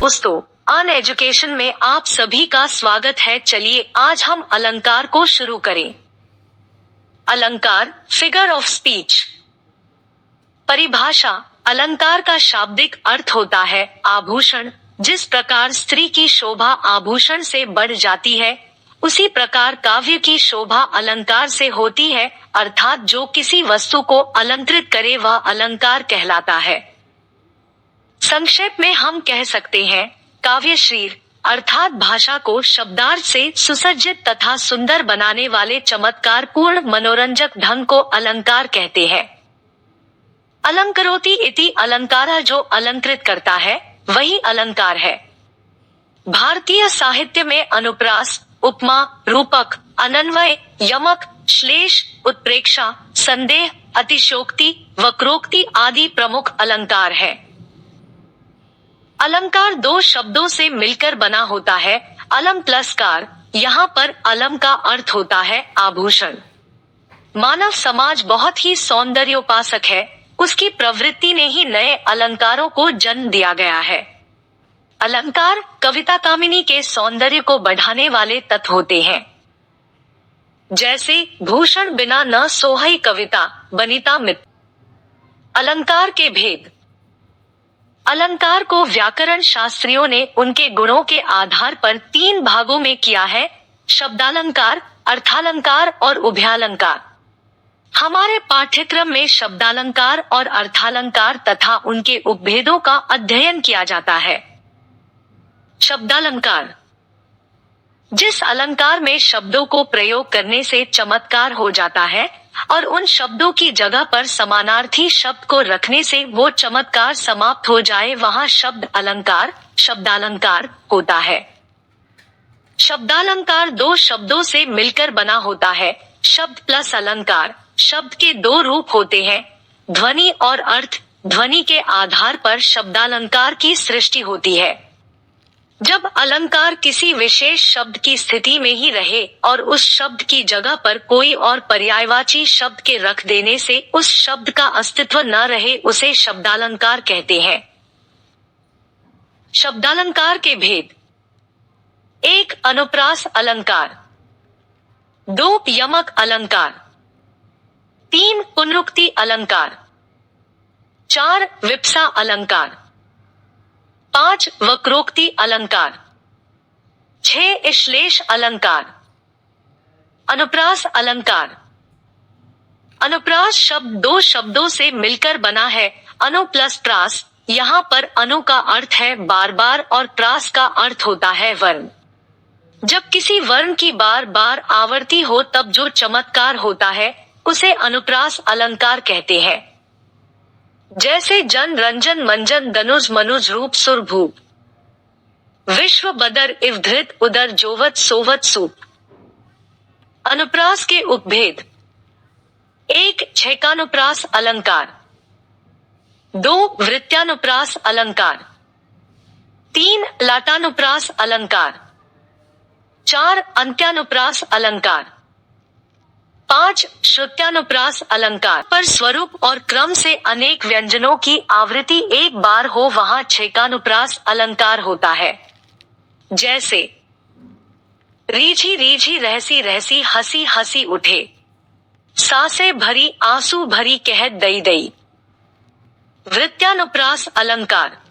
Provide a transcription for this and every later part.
दोस्तों, on education में आप सभी का स्वागत है। चलिए आज हम अलंकार को शुरू करें। अलंकार, फिगर ऑफ स्पीच। परिभाषा। अलंकार का शाब्दिक अर्थ होता है आभूषण। जिस प्रकार स्त्री की शोभा आभूषण से बढ़ जाती है, उसी प्रकार काव्य की शोभा अलंकार से होती है, अर्थात जो किसी वस्तु को अलंकृत करे वह अलंकार कहलाता है। संक्षेप में हम कह सकते हैं, काव्यश्री अर्थात भाषा को शब्दार्थ से सुसज्जित तथा सुंदर बनाने वाले चमत्कार पूर्ण मनोरंजक ढंग को अलंकार कहते हैं। अलंकरोति इति अलंकार, जो अलंकृत करता है वही अलंकार है। भारतीय साहित्य में अनुप्रास, उपमा, रूपक, अनन्वय, यमक, श्लेष, उत्प्रेक्षा, संदेह, अतिशोक्ति, वक्रोक्ति आदि प्रमुख अलंकार है। अलंकार दो शब्दों से मिलकर बना होता है, अलम प्लस कार। यहाँ पर अलम का अर्थ होता है आभूषण। मानव समाज बहुत ही सौंदर्योपासक है, उसकी प्रवृत्ति ने ही नए अलंकारों को जन्म दिया गया है। अलंकार कविता कामिनी के सौंदर्य को बढ़ाने वाले तत्व होते हैं। जैसे भूषण बिना न सोहई कविता, बनिता मित। अलंकार के भेद। अलंकार को व्याकरण शास्त्रियों ने उनके गुणों के आधार पर तीन भागों में किया है, शब्दालंकार, अर्थालंकार और उभयालंकार। हमारे पाठ्यक्रम में शब्दालंकार और अर्थालंकार तथा उनके उपभेदों का अध्ययन किया जाता है। शब्दालंकार। जिस अलंकार में शब्दों को प्रयोग करने से चमत्कार हो जाता है और उन शब्दों की जगह पर समानार्थी शब्द को रखने से वो चमत्कार समाप्त हो जाए, वहां शब्द अलंकार, शब्दालंकार होता है। शब्दालंकार दो शब्दों से मिलकर बना होता है, शब्द प्लस अलंकार। शब्द के दो रूप होते हैं, ध्वनि और अर्थ। ध्वनि के आधार पर शब्दालंकार की सृष्टि होती है। जब अलंकार किसी विशेष शब्द की स्थिति में ही रहे और उस शब्द की जगह पर कोई और पर्यायवाची शब्द के रख देने से उस शब्द का अस्तित्व न रहे, उसे शब्दालंकार कहते हैं। शब्दालंकार के भेद। 1. अनुप्रास अलंकार। 2. यमक अलंकार। 3. पुनरुक्ति अलंकार। 4. विप्सा अलंकार। 5. वक्रोक्ति अलंकार। 6. श्लेष अलंकार। अनुप्रास अलंकार। अनुप्रास शब्द दो शब्दों से मिलकर बना है, अनु प्लस प्रास। यहाँ पर अनु का अर्थ है बार बार और प्रास का अर्थ होता है वर्ण। जब किसी वर्ण की बार बार आवर्ती हो तब जो चमत्कार होता है उसे अनुप्रास अलंकार कहते हैं। जैसे जन, रंजन, मंजन, दनुज, मनुज, रूप, सुर, भूप। विश्व, बदर, इव, धृत, उदर, जोवत, सोवत, सूप। अनुप्रास के उपभेद। 1. छेकानुप्रास अलंकार। 2. वृत्यानुप्रास अलंकार। 3. लाटानुप्रास अलंकार। 4. अंत्यानुप्रास अलंकार। 5. श्रुत्यानुप्रास अलंकार। पर स्वरूप और क्रम से अनेक व्यंजनों की आवृत्ति एक बार हो, वहां छेकानुप्रास अलंकार होता है। जैसे रीझी रीझी रहसी रहसी, हंसी हंसी उठे, सासे भरी आंसू भरी, कहत दई दई। वृत्यानुप्रास अलंकार।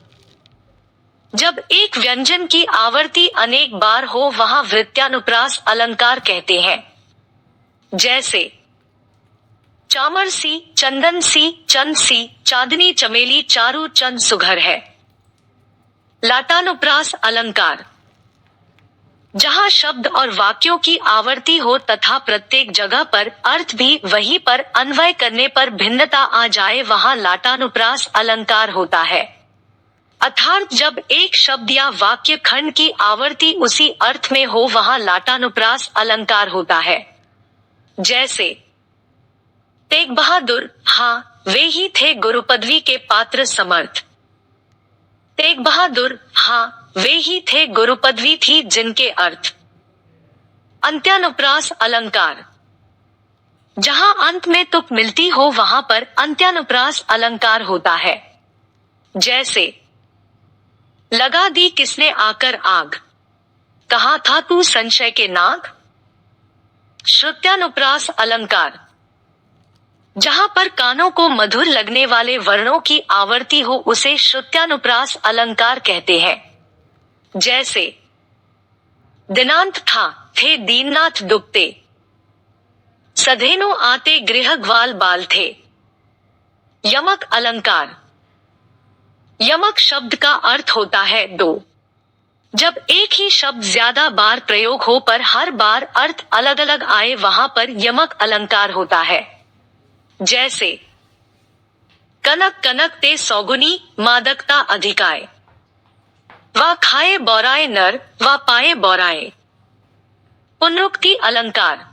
जब एक व्यंजन की आवर्ती अनेक बार हो वहां वृत्यानुप्रास अलंकार कहते हैं। जैसे चामर सी, चंदन सी, चंद सी, चांदनी चमेली, चारू चंद सुघर है। लाटानुप्रास अलंकार। जहां शब्द और वाक्यों की आवर्ती हो तथा प्रत्येक जगह पर अर्थ भी वही पर अन्वय करने पर भिन्नता आ जाए, वहां लाटानुप्रास अलंकार होता है। अर्थात जब एक शब्द या वाक्य खंड की आवर्ती उसी अर्थ में हो वहां लाटानुप्रास अलंकार होता है। जैसे तेग बहादुर, हाँ वे ही थे गुरु पदवी के पात्र समर्थ। तेग बहादुर, हाँ वे ही थे गुरु पदवी थी जिनके अर्थ। अंत्यानुप्रास अलंकार। जहां अंत में तुक मिलती हो वहां पर अंत्यानुप्रास अलंकार होता है। जैसे लगा दी किसने आकर आग, कहा था तू संशय के नाग। श्रुत्यानुप्रास अलंकार, जहां पर कानों को मधुर लगने वाले वर्णों की आवर्ती हो उसे श्रुत्यानुप्रास अलंकार कहते हैं। जैसे दिनांत था, थे दीननाथ दुबते, सधेनु आते गृह ग्वाल बाल थे। यमक अलंकार, यमक शब्द का अर्थ होता है दो। जब एक ही शब्द ज्यादा बार प्रयोग हो पर हर बार अर्थ अलग अलग आए वहां पर यमक अलंकार होता है। जैसे कनक कनक ते सौगुनी मादकता अधिकाय, वा खाए बौराए नर वा पाए बौराए। पुनरुक्ति अलंकार,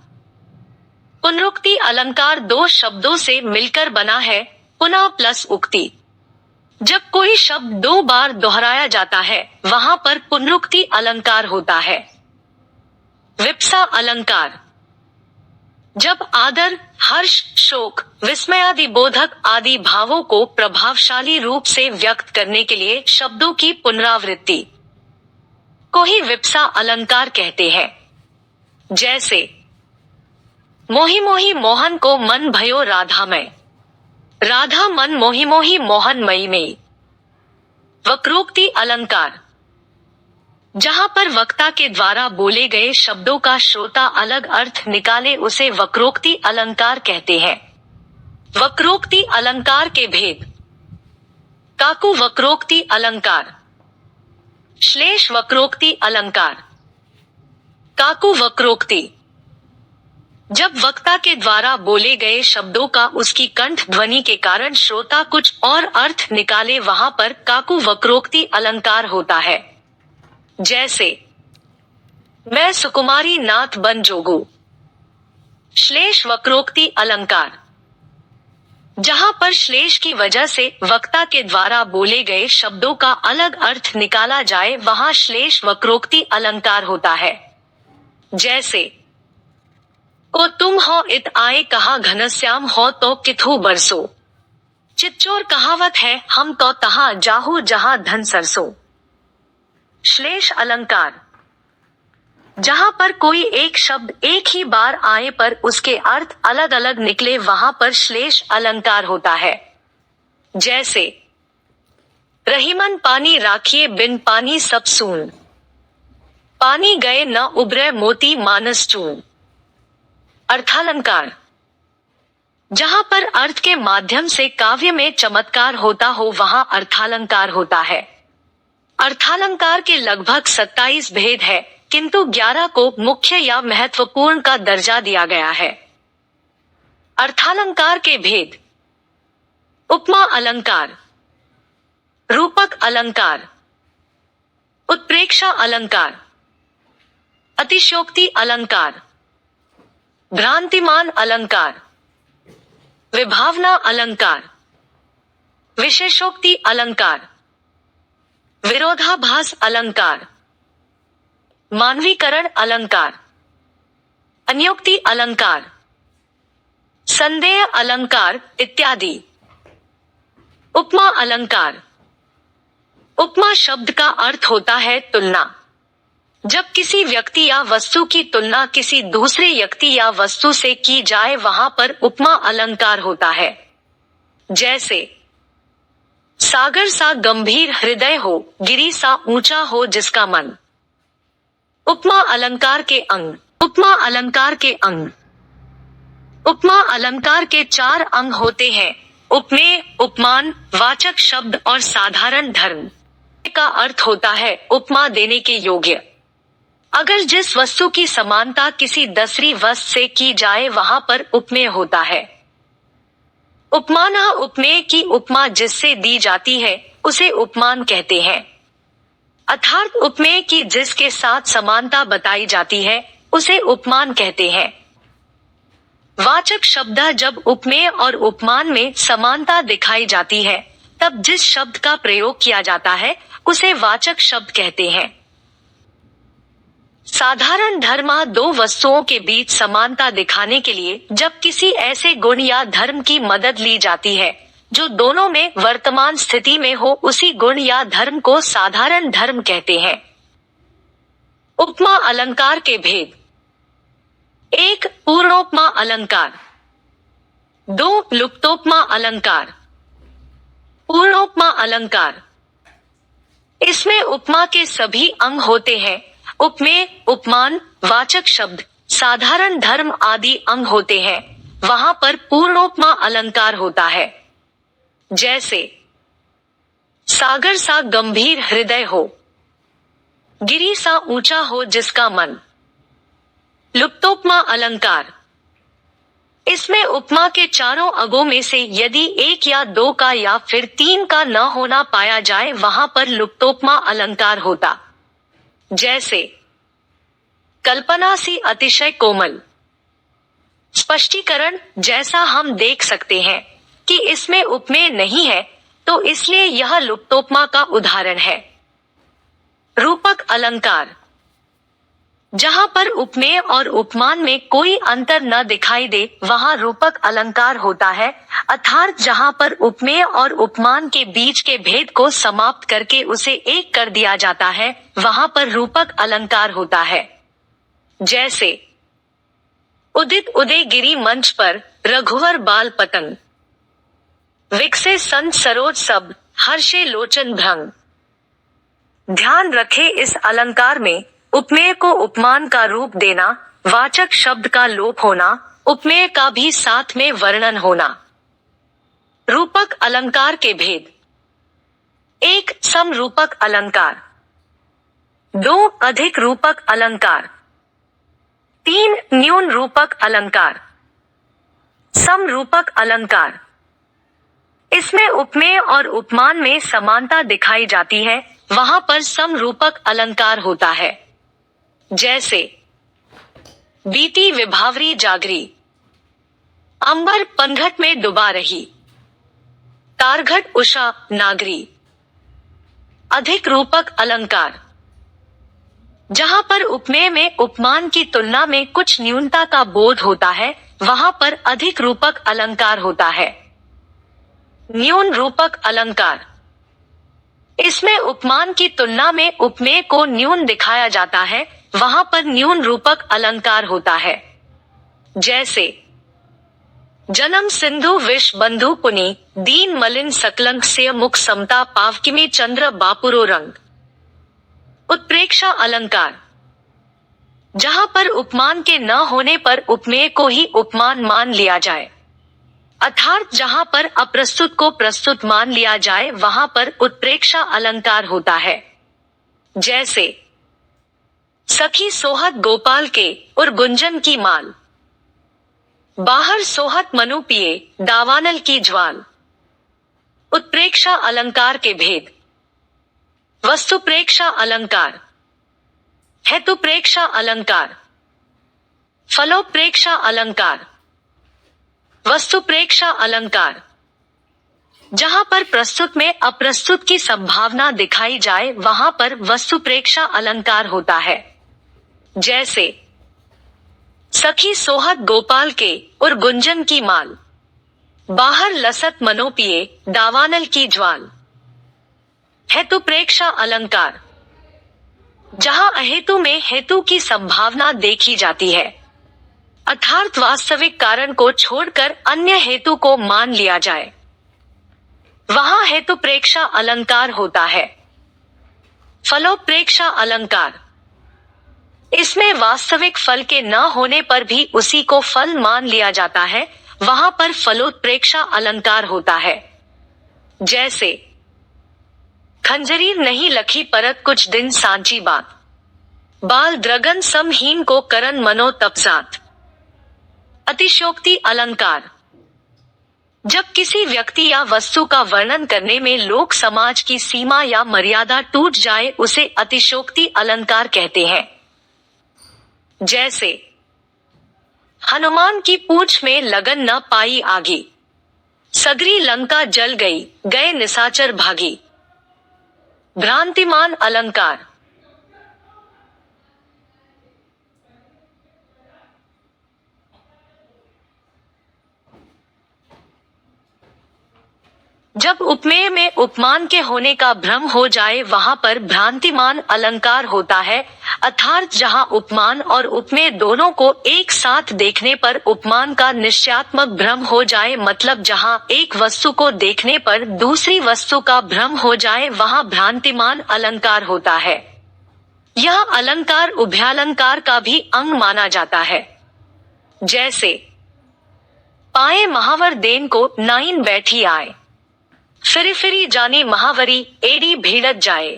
पुनरुक्ति अलंकार दो शब्दों से मिलकर बना है, पुनः प्लस उक्ति। जब कोई शब्द दो बार दोहराया जाता है वहां पर पुनरुक्ति अलंकार होता है। विप्सा अलंकार, जब आदर, हर्ष, शोक, विस्मयादि बोधक आदि भावों को प्रभावशाली रूप से व्यक्त करने के लिए शब्दों की पुनरावृत्ति को ही विप्सा अलंकार कहते हैं। जैसे मोहि मोहि मोहन को मन भयो राधामय, राधा मन मोहि मोहि मोहन मई मई। वक्रोक्ति अलंकार, जहां पर वक्ता के द्वारा बोले गए शब्दों का श्रोता अलग अर्थ निकाले उसे वक्रोक्ति अलंकार कहते हैं। वक्रोक्ति अलंकार के भेद। काकु वक्रोक्ति अलंकार, श्लेष वक्रोक्ति अलंकार। काकु वक्रोक्ति, जब वक्ता के द्वारा बोले गए शब्दों का उसकी कंठ ध्वनि के कारण श्रोता कुछ और अर्थ निकाले वहां पर काकु वक्रोक्ति अलंकार होता है। जैसे मैं सुकुमारी नाथ बन जोगू, श्लेष वक्रोक्ति अलंकार, जहां पर श्लेष की वजह से वक्ता के द्वारा बोले गए शब्दों का अलग अर्थ निकाला जाए वहां श्लेष वक्रोक्ति अलंकार होता है। जैसे को तुम हो इत आए कहा घनश्याम हो तो किथु बरसो, चिच्चोर कहावत है हम तो तहां जाहू जहां धन सरसो। श्लेष अलंकार, जहां पर कोई एक शब्द एक ही बार आए पर उसके अर्थ अलग अलग निकले वहां पर श्लेष अलंकार होता है। जैसे रहीमन पानी राखिए बिन पानी सब सून, पानी गए न उभरे मोती मानस चून। अर्थालंकार, जहां पर अर्थ के माध्यम से काव्य में चमत्कार होता हो वहां अर्थालंकार होता है। अर्थालंकार के लगभग 27 भेद है किंतु 11 को मुख्य या महत्वपूर्ण का दर्जा दिया गया है। अर्थालंकार के भेद। उपमा अलंकार, रूपक अलंकार, उत्प्रेक्षा अलंकार, अतिशयोक्ति अलंकार, भ्रांतिमान अलंकार, विभावना अलंकार, विशेषोक्ति अलंकार, विरोधाभास अलंकार, मानवीकरण अलंकार, अन्योक्ति अलंकार, संदेह अलंकार इत्यादि। उपमा अलंकार, उपमा शब्द का अर्थ होता है तुलना। जब किसी व्यक्ति या वस्तु की तुलना किसी दूसरे व्यक्ति या वस्तु से की जाए वहां पर उपमा अलंकार होता है। जैसे सागर सा गंभीर हृदय हो, गिरी सा ऊंचा हो जिसका मन। उपमा अलंकार के अंग। उपमा अलंकार के अंग। उपमा अलंकार के 4 अंग होते हैं, उपमेय, उपमान, वाचक शब्द और साधारण धर्म। का अर्थ होता है उपमा देने के योग्य। अगर जिस वस्तु की समानता किसी दूसरी वस्तु से की जाए वहां पर उपमेय होता है। उपमाना उपमेय की उपमा जिससे दी जाती है उसे उपमान कहते हैं, अर्थात उपमेय की जिसके साथ समानता बताई जाती है उसे उपमान कहते हैं। वाचक शब्द जब उपमेय और उपमान में समानता दिखाई जाती है तब जिस शब्द का प्रयोग किया जाता है उसे वाचक शब्द कहते हैं। साधारण धर्म 2 वस्तुओं के बीच समानता दिखाने के लिए जब किसी ऐसे गुण या धर्म की मदद ली जाती है जो दोनों में वर्तमान स्थिति में हो उसी गुण या धर्म को साधारण धर्म कहते हैं। उपमा अलंकार के भेद। 1. पूर्णोपमा अलंकार। 2. लुप्तोपमा अलंकार। पूर्णोपमा अलंकार। इसमें उपमा के सभी अंग होते हैं। उपमेय, उपमान, वाचक शब्द, साधारण धर्म आदि अंग होते हैं। वहां पर पूर्णोपमा अलंकार होता है। जैसे सागर सा गंभीर हृदय हो, गिरी सा ऊंचा हो जिसका मन। लुप्तोपमा अलंकार। इसमें उपमा के चारों अंगों में से यदि एक या दो का या फिर तीन का न होना पाया जाए वहां पर लुप्तोपमा अलंकार होता। जैसे कल्पना सी अतिशय कोमल। स्पष्टीकरण। जैसा हम देख सकते हैं कि इसमें उपमेय नहीं है तो इसलिए यह लुप्तोपमा का उदाहरण है। रूपक अलंकार। जहां पर उपमेय और उपमान में कोई अंतर न दिखाई दे वहां रूपक अलंकार होता है, अर्थात जहां पर उपमेय और उपमान के बीच के भेद को समाप्त करके उसे एक कर दिया जाता है वहां पर रूपक अलंकार होता है। जैसे उदित उदय गिरी मंच पर, रघुवर बाल पतंग। विकसे संत सरोज सब, हर्षे लोचन भ्रंग। ध्यान रखें इस अलंकार में उपमेय को उपमान का रूप देना, वाचक शब्द का लोप होना, उपमेय का भी साथ में वर्णन होना। रूपक अलंकार के भेद। 1. समरूपक अलंकार। 2. अधिक रूपक अलंकार। 3. न्यून रूपक अलंकार। समरूपक अलंकार। इसमें उपमेय और उपमान में समानता दिखाई जाती है, वहां पर समरूपक अलंकार होता है। जैसे बीती विभावरी जागरी, अंबर पनघट में डुबा रही। तारघट उषा नागरी। अधिक रूपक अलंकार। जहां पर उपमेय में उपमान की तुलना में कुछ न्यूनता का बोध होता है वहां पर अधिक रूपक अलंकार होता है। न्यून रूपक अलंकार। इसमें उपमान की तुलना में उपमेय को न्यून दिखाया जाता है, वहां पर न्यून रूपक अलंकार होता है। जैसे जन्म सिंधु विष बंधु पुनि, दीन मलिन सकलंक से मुख समता पावकिमी चंद्र बापुरो रंग। उत्प्रेक्षा अलंकार। जहां पर उपमान के न होने पर उपमेय को ही उपमान मान लिया जाए, अर्थात जहां पर अप्रस्तुत को प्रस्तुत मान लिया जाए वहां पर उत्प्रेक्षा अलंकार होता है। जैसे सखी सोहत गोपाल के, और गुंजन की माल। बाहर सोहत मनु पिए, दावानल की ज्वाल। उत्प्रेक्षा अलंकार के भेद। वस्तुप्रेक्षा अलंकार। हेतुप्रेक्षा अलंकार। फलोप्रेक्षा अलंकार। वस्तुप्रेक्षा अलंकार। जहां पर प्रस्तुत में अप्रस्तुत की संभावना दिखाई जाए वहां पर वस्तुप्रेक्षा अलंकार होता है। जैसे सखी सोहत गोपाल के, और गुंजन की माल। बाहर लसत मनो पिए, दावानल की ज्वाल। हेतुप्रेक्षा अलंकार। जहां अहेतु में हेतु की संभावना देखी जाती है, अर्थात वास्तविक कारण को छोड़कर अन्य हेतु को मान लिया जाए, वहां हेतुप्रेक्षा अलंकार होता है। फलोप्रेक्षा अलंकार। इसमें वास्तविक फल के न होने पर भी उसी को फल मान लिया जाता है, वहां पर फलोत्प्रेक्षा अलंकार होता है। जैसे खंजरीर नहीं लखी परत कुछ दिन सांची बात। बाल द्रगन समहीन को करन मनो तपसात। अतिशयोक्ति अलंकार। जब किसी व्यक्ति या वस्तु का वर्णन करने में लोक समाज की सीमा या मर्यादा टूट जाए उसे अतिशयोक्ति अलंकार कहते हैं। जैसे हनुमान की पूंछ में लगन न पाई आगी, सगरी लंका जल गई, गए निशाचर भागी। भ्रांतिमान अलंकार। जब उपमेय में उपमान के होने का भ्रम हो जाए वहाँ पर भ्रांतिमान अलंकार होता है, अर्थात जहाँ उपमान और उपमेय दोनों को एक साथ देखने पर उपमान का निश्चयात्मक भ्रम हो जाए, मतलब जहाँ एक वस्तु को देखने पर दूसरी वस्तु का भ्रम हो जाए वहाँ भ्रांतिमान अलंकार होता है। यह अलंकार उभयालंकार का भी अंग माना जाता है। जैसे पाए महावर देन को नाइन बैठी आए, फिरी फिरी जानी महावरी एड़ी भीड़त जाए।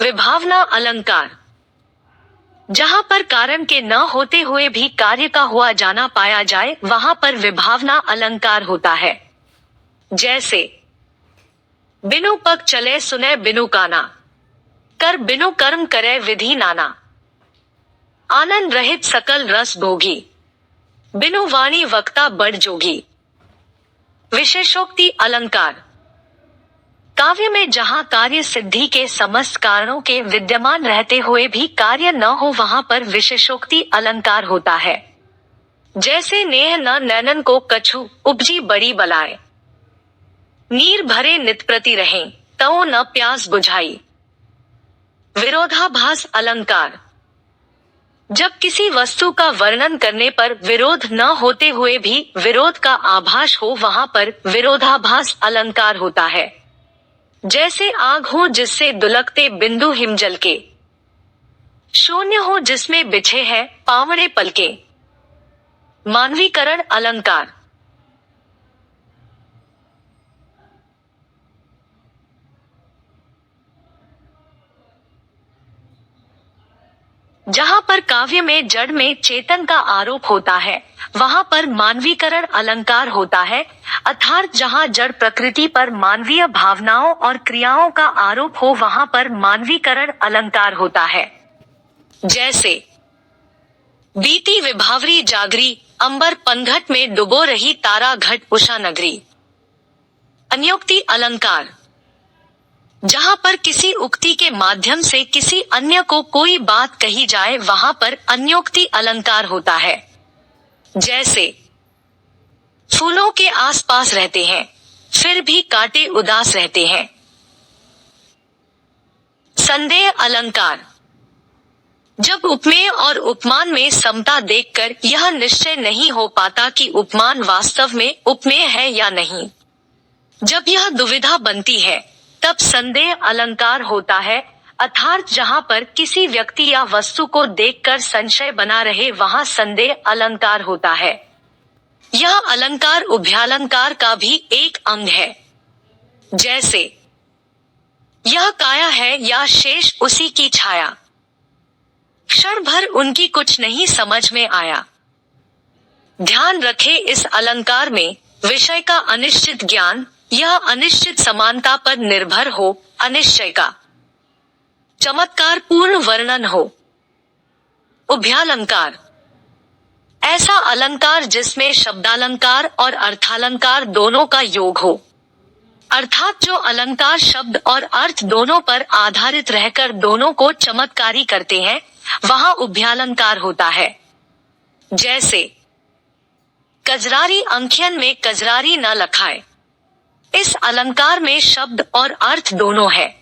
विभावना अलंकार, जहाँ पर कारण के न होते हुए भी कार्य का हुआ जाना पाया जाए वहाँ पर विभावना अलंकार होता है। जैसे बिनु पग चले सुने बिनु काना, कर बिनु कर्म करे विधि नाना। आनंद रहित सकल रस भोगी, बिनु वाणी वक्ता बड़ जोगी। विशेषोक्ति अलंकार, काव्य में जहाँ कार्य सिद्धि के समस्त कारणों के विद्यमान रहते हुए भी कार्य न हो वहाँ पर विशेषोक्ति अलंकार होता है। जैसे नेह न नैनन को कछु उपजी बड़ी बलाए, नीर भरे नित प्रति रहें तौ न प्यास बुझाई। विरोधाभास अलंकार, जब किसी वस्तु का वर्णन करने पर विरोध न होते हुए भी विरोध का आभास हो वहाँ पर विरोधाभास अलंकार होता है। जैसे आग हो जिससे दुलकते बिंदु हिमजल के, शून्य हो जिसमें बिछे हैं पावड़े पलके। मानवीकरण अलंकार, जहाँ पर काव्य में जड़ में चेतन का आरोप होता है वहाँ पर मानवीकरण अलंकार होता है, अर्थात जहाँ जड़ प्रकृति पर मानवीय भावनाओं और क्रियाओं का आरोप हो वहाँ पर मानवीकरण अलंकार होता है। जैसे बीती विभावरी जागरी, अंबर पनघट में डुबो रही तारा घट उषा नगरी। अन्योक्ति अलंकार, जहाँ पर किसी उक्ति के माध्यम से किसी अन्य को कोई बात कही जाए वहाँ पर अन्योक्ति अलंकार होता है। जैसे फूलों के आसपास रहते हैं फिर भी कांटे उदास रहते हैं। संदेह अलंकार, जब उपमेय और उपमान में समता देखकर यह निश्चय नहीं हो पाता कि उपमान वास्तव में उपमेय है या नहीं, जब यह दुविधा बनती है तब संदेह अलंकार होता है, अर्थात जहाँ पर किसी व्यक्ति या वस्तु को देखकर संशय बना रहे वहाँ संदेह अलंकार होता है। यह अलंकार उभयालंकार का भी एक अंग है। जैसे यह काया है या शेष उसी की छाया, क्षण भर उनकी कुछ नहीं समझ में आया। ध्यान रखे इस अलंकार में विषय का अनिश्चित ज्ञान, यह अनिश्चित समानता पर निर्भर हो, अनिश्चय का चमत्कार पूर्ण वर्णन हो। उभयालंकार, ऐसा अलंकार जिसमें शब्दालंकार और अर्थालंकार दोनों का योग हो, अर्थात जो अलंकार शब्द और अर्थ दोनों पर आधारित रहकर दोनों को चमत्कारी करते हैं वहाँ उभयालंकार होता है। जैसे कजरारी अंकियन में कजरारी न लखाए, इस अलंकार में शब्द और अर्थ दोनों है।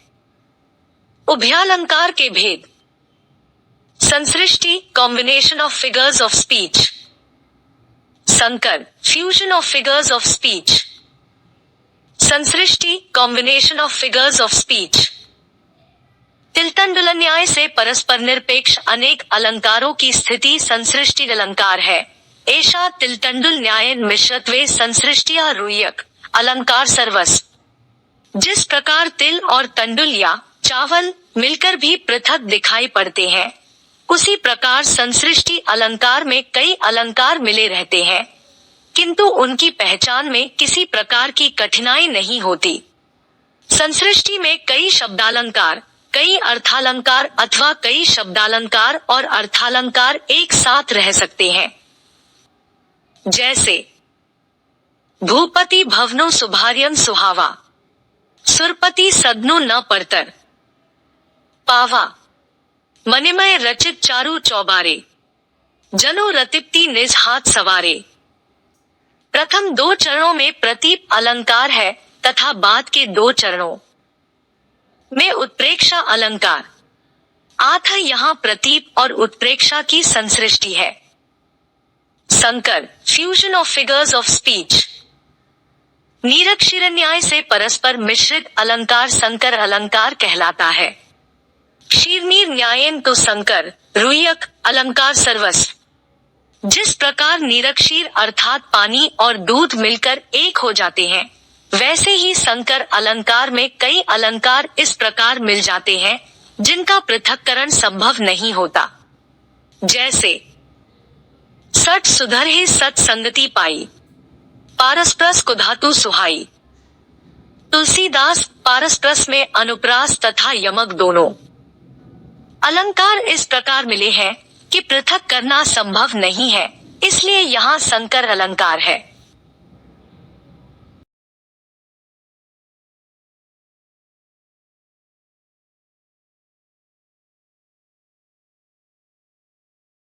उभयालंकार के भेद, संसृष्टि combination of figures of speech, संकर fusion of figures of speech. संसृष्टि combination of figures of speech. तिलतंडुल न्याय से परस्पर निरपेक्ष अनेक अलंकारों की स्थिति संसृष्टि अलंकार है। ऐसा तिलतंडुल न्यायन मिश्रत्वे संसृष्टिया रूयक अलंकार सर्वस। जिस प्रकार तिल और तंडुल या चावल मिलकर भी पृथक दिखाई पड़ते हैं, उसी प्रकार संसृष्टि अलंकार में कई अलंकार मिले रहते हैं, किंतु उनकी पहचान में किसी प्रकार की कठिनाई नहीं होती। संसृष्टि में कई शब्दालंकार, कई अर्थालंकार अथवा कई शब्दालंकार और अर्थालंकार एक साथ रह सकते हैं। जैसे भूपति भवनो सुभार्यन सुहावा, सुरपति सदनु न परतर पावा। मनिमय रचित चारु चौबारे, जनो रतिप्ति निज हाथ सवारे। प्रथम दो चरणों में प्रतीप अलंकार है, तथा बाद के 2 चरणों में उत्प्रेक्षा अलंकार। आथ यहाँ प्रतीप और उत्प्रेक्षा की संसृष्टि है। संकर, fusion of figures of speech. नीरक्षीरन्याय से परस्पर मिश्रित अलंकार संकर अलंकार कहलाता है। क्षीरनीर न्यायन तो संकर, रुयक अलंकार सर्वस्व। जिस प्रकार नीरक्षीर अर्थात पानी और दूध मिलकर एक हो जाते हैं, वैसे ही संकर अलंकार में कई अलंकार इस प्रकार मिल जाते हैं जिनका पृथक्करण संभव नहीं होता। जैसे सट सुधर ही सत संगति पाई, पारस्परस को धातु सुहाई। तुलसीदास पारस्परस में अनुप्रास तथा यमक दोनों अलंकार इस प्रकार मिले हैं कि पृथक करना संभव नहीं है, इसलिए यहाँ संकर अलंकार है।